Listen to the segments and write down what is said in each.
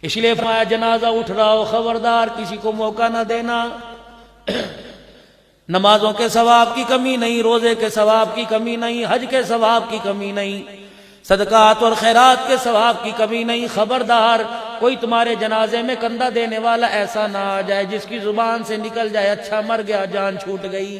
اس لیے فرمایا جنازہ اٹھ رہا ہو خبردار کسی کو موقع نہ دینا. نمازوں کے ثواب کی کمی نہیں، روزے کے ثواب کی کمی نہیں، حج کے ثواب کی کمی نہیں، صدقات اور خیرات کے ثواب کی کمی نہیں. خبردار کوئی تمہارے جنازے میں کندھا دینے والا ایسا نہ آ جائے جس کی زبان سے نکل جائے اچھا مر گیا، جان چھوٹ گئی.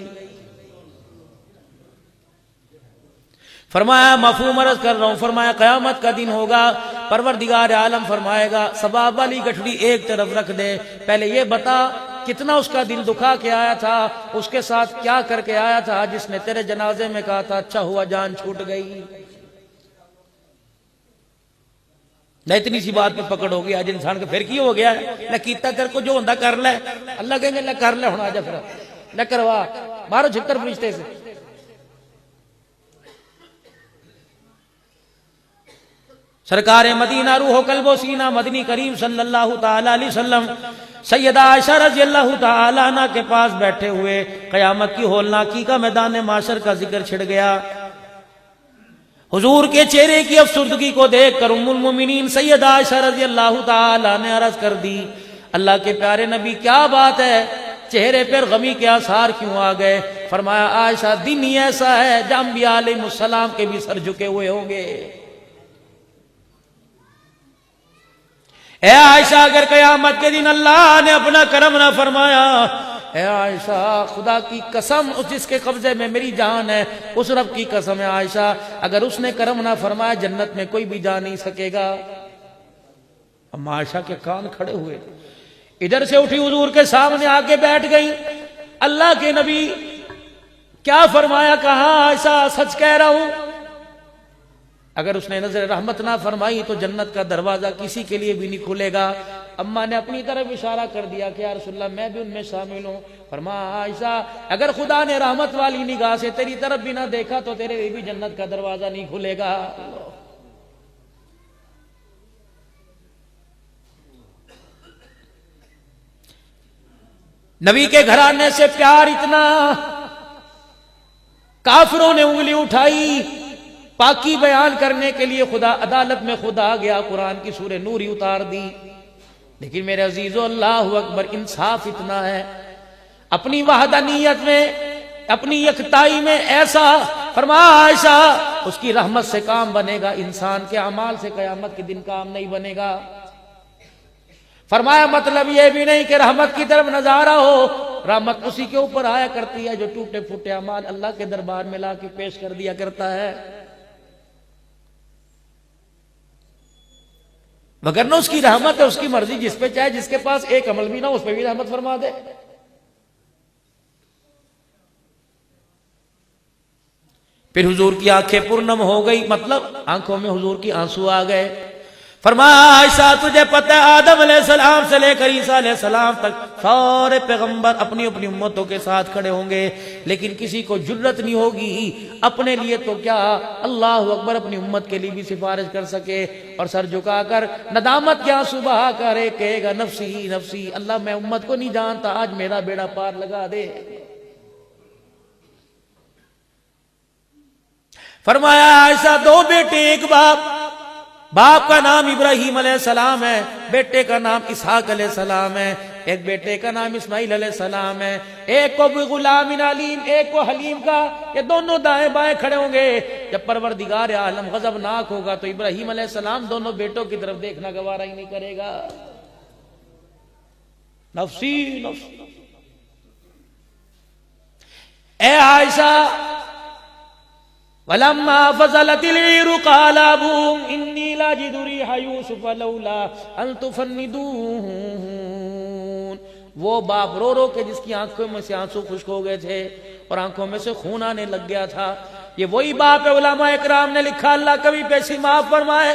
فرمایا مفہوم عرض کر رہا ہوں، فرمایا قیامت کا دن ہوگا، پروردگار عالم فرمائے گا ثواب والی گٹھڑی ایک طرف رکھ دے، پہلے یہ بتا کتنا اس کا دل دکھا کے آیا تھا، اس کے ساتھ کیا کر کے آیا تھا جس نے تیرے جنازے میں کہا تھا اچھا ہوا جان چھوٹ گئی. نہ اتنی سی بات پہ پکڑ ہو گئی آج انسان کا، پھر کی ہو گیا ہے نہ کیتا تیرے کو جو ہوندہ کر لے. اللہ کہیں گے نہ کر لے ہونا آجا پھر نہ کروا مارو جھکر فرشتے سے. سرکار مدینہ روح و قلب و سینہ مدنی کریم صلی اللہ تعالی علیہ وسلم سیدہ عائشہ رضی اللہ تعالی عنہ کے پاس بیٹھے ہوئے قیامت کی ہولناکی کا میدان معاشر کا ذکر چھڑ گیا. حضور کے چہرے کی افسردگی کو دیکھ کر ام المومنین سیدہ عائشہ رضی اللہ تعالی نے عرض کر دی اللہ کے پیارے نبی کیا بات ہے، چہرے پر غمی کے آثار کیوں آ گئے؟ فرمایا عائشہ دن ہی ایسا ہے جب انبیاء علیہ السلام کے بھی سر جھکے ہوئے ہوں گے. اے عائشہ اگر قیامت کے دن اللہ نے اپنا کرم نہ فرمایا، اے عائشہ خدا کی قسم اس جس کے قبضے میں میری جان ہے اس رب کی قسم ہے عائشہ اگر اس نے کرم نہ فرمایا جنت میں کوئی بھی جا نہیں سکے گا. اب عائشہ کے کان کھڑے ہوئے، ادھر سے اٹھی حضور کے سامنے آ کے بیٹھ گئی. اللہ کے نبی کیا فرمایا؟ کہا عائشہ سچ کہہ رہا ہوں، اگر اس نے نظر رحمت نہ فرمائی تو جنت کا دروازہ کسی کے لیے بھی نہیں کھلے گا. اماں نے اپنی طرف اشارہ کر دیا کہ یا رسول اللہ میں بھی ان میں شامل ہوں. فرمایا عائشہ اگر خدا نے رحمت والی نگاہ سے تیری طرف بھی نہ دیکھا تو تیرے لیے بھی جنت کا دروازہ نہیں کھلے گا. نبی کے گھرانے سے پیار اتنا، کافروں نے انگلی اٹھائی، پاکی بیان کرنے کے لیے خدا عدالت میں خدا آ گیا، قرآن کی سورہ نور ہی اتار دی. لیکن میرے عزیزو اللہ اکبر انصاف اتنا ہے اپنی وحدانیت میں اپنی یکتائی میں ایسا. فرمایا عائشہ اس کی رحمت سے کام بنے گا، انسان کے اعمال سے قیامت کے دن کام نہیں بنے گا. فرمایا مطلب یہ بھی نہیں کہ رحمت کی طرف نظارہ ہو، رحمت اسی کے اوپر آیا کرتی ہے جو ٹوٹے پھوٹے اعمال اللہ کے دربار میں لا کے پیش کر دیا کرتا ہے. وگرنہ اس کی رحمت ہے، اس کی مرضی، جس پہ چاہے جس کے پاس ایک عمل بھی نہ اس پہ بھی رحمت فرما دے. پھر حضور کی آنکھیں پرنم ہو گئی، مطلب آنکھوں میں حضور کی آنسو آ گئے. فرمایا عائشہ تجھے پتہ ہے آدم علیہ السلام سے لے کر عیسیٰ علیہ السلام تک سارے پیغمبر اپنی اپنی امتوں کے ساتھ کھڑے ہوں گے، لیکن کسی کو جرت نہیں ہوگی اپنے لیے تو کیا اللہ اکبر اپنی امت کے لیے بھی سفارش کر سکے اور سر جھکا کر ندامت کیا صبح کرے کہے گا نفسی نفسی، اللہ میں امت کو نہیں جانتا، آج میرا بیڑا پار لگا دے. فرمایا عائشہ دو بیٹے ایک باپ کا نام ابراہیم علیہ السلام ہے، بیٹے کا نام اسحاق علیہ السلام ہے، ایک بیٹے کا نام اسماعیل علیہ السلام ہے، ایک کو غلام علیم ایک کو حلیم کا، یہ دونوں دائیں بائیں کھڑے ہوں گے. جب پروردگار عالم غضبناک ہوگا تو ابراہیم علیہ السلام دونوں بیٹوں کی طرف دیکھنا گوارا ہی نہیں کرے گا. نفسی نفسی. اے عائشہ وَلَمَّا فَصَلَتِ الْعِيرُ قَالَ أَبُوهُمْ إِنِّي لَأَجِدُ رِيحَ يُوسُفَ لَوْلَا أَن تُفَنِّدُونِ. وہ باپ رو رو کے جس کی آنکھوں میں سے آنسو خشک ہو گئے تھے اور آنکھوں میں سے خون آنے لگ گیا تھا، یہ وہی باپ ہے. علماء اکرام نے لکھا اللہ کبھی پیسی معاف فرمائے،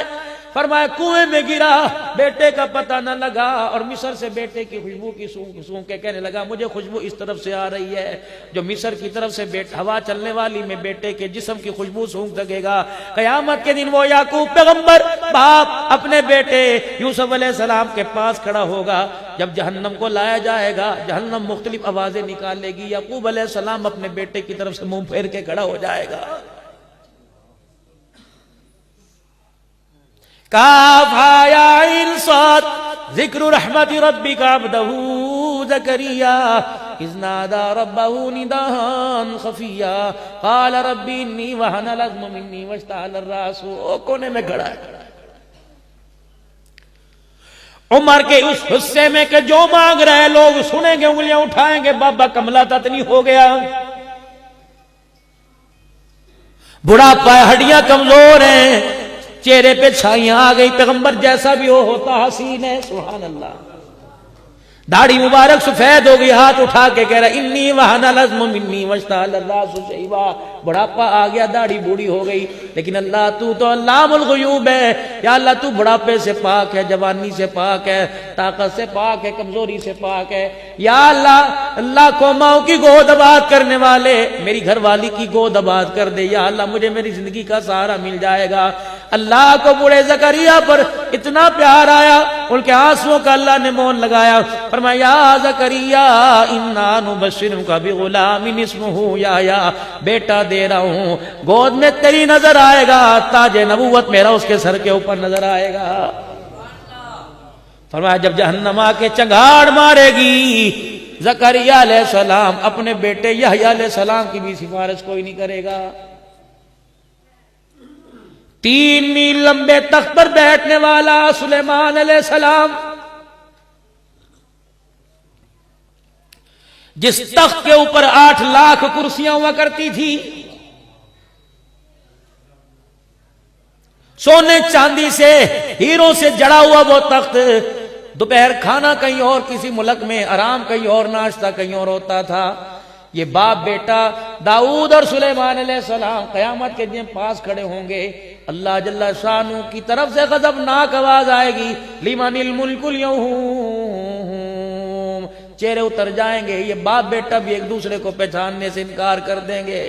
فرمایا کنویں میں گرا، بیٹے کا پتہ نہ لگا اور مصر سے بیٹے کی خوشبو کی سونگ کے کہنے لگا مجھے خوشبو اس طرف سے آ رہی ہے. جو مصر کی طرف سے ہوا چلنے والی میں بیٹے کے جسم کی خوشبو سونگ سکے گا. قیامت کے دن وہ یعقوب پیغمبر باپ اپنے بیٹے یوسف علیہ السلام کے پاس کھڑا ہوگا. جب جہنم کو لایا جائے گا جہنم مختلف آوازیں نکالے گی، یعقوب علیہ السلام اپنے بیٹے کی طرف سے منہ پھیر کے کھڑا ہو جائے گا. کاف ہا یا عین صاد ذکر رحمت ربک عبدہ زکریا اذ نادى ربه نداء خفیا قال رب انی وہن العظم منی واشتعل الراس. وہ کونے میں کھڑا ہے عمر کے اس حصے میں کہ جو مانگ رہے لوگ سنیں گے انگلیاں اٹھائیں گے بابا کملا تتنی ہو گیا, بڑھاپا ہے, ہڈیاں کمزور ہیں, چہرے پہ چھائیاں آ گئی, پیغمبر جیسا بھی ہو ہوتا حسین ہے. سبحان اللہ. داڑھی مبارک سفید ہو گئی, ہاتھ اٹھا کے کہہ رہا انی وہن العظم منی واشتعل الراس شیبا. بڑھاپا آ گیا, داڑھی بوڑھی ہو گئی, لیکن اللہ تو علام الغیوب ہے. یا اللہ تو بڑھاپے سے پاک ہے, جوانی سے پاک ہے, طاقت سے پاک ہے, کمزوری سے پاک ہے. یا اللہ قوموں کی گود آباد کرنے والے میری گھر والی کی گود آباد کر دے. یا اللہ مجھے میری زندگی کا سہارا مل جائے گا. اللہ کو بوڑھے زکریا پر اتنا پیار آیا, ان کے آنسوؤں کا اللہ نے مون لگایا. فرمایا یا زکریا انا نبشرک بغلام اسمہ یحییٰ, بیٹا دے رہا ہوں, گود میں تیری نظر آئے گا, تاج نبوت میرا اس کے سر کے اوپر نظر آئے گا. فرمایا جب جہنم آ کے چنگاڑ مارے گی زکریا علیہ السلام اپنے بیٹے یحییٰ علیہ السلام کی بھی سفارش کوئی نہیں کرے گا. 3 میل لمبے تخت پر بیٹھنے والا سلیمان علیہ السلام, جس تخت کے اوپر 8 لاکھ کرسیاں ہوا کرتی تھی, سونے چاندی سے ہیروں سے جڑا ہوا وہ تخت, دوپہر کھانا کہیں اور کسی ملک میں, آرام کہیں اور, ناشتہ کہیں اور ہوتا تھا. یہ باپ بیٹا داؤد اور سلیمان علیہ السلام قیامت کے دن پاس کھڑے ہوں گے. اللہ جل شانہ کی طرف سے غضبناک آواز آئے گی لمن الملک اليوم, چہرے اتر جائیں گے. یہ باپ بیٹا بھی ایک دوسرے کو پہچاننے سے انکار کر دیں گے.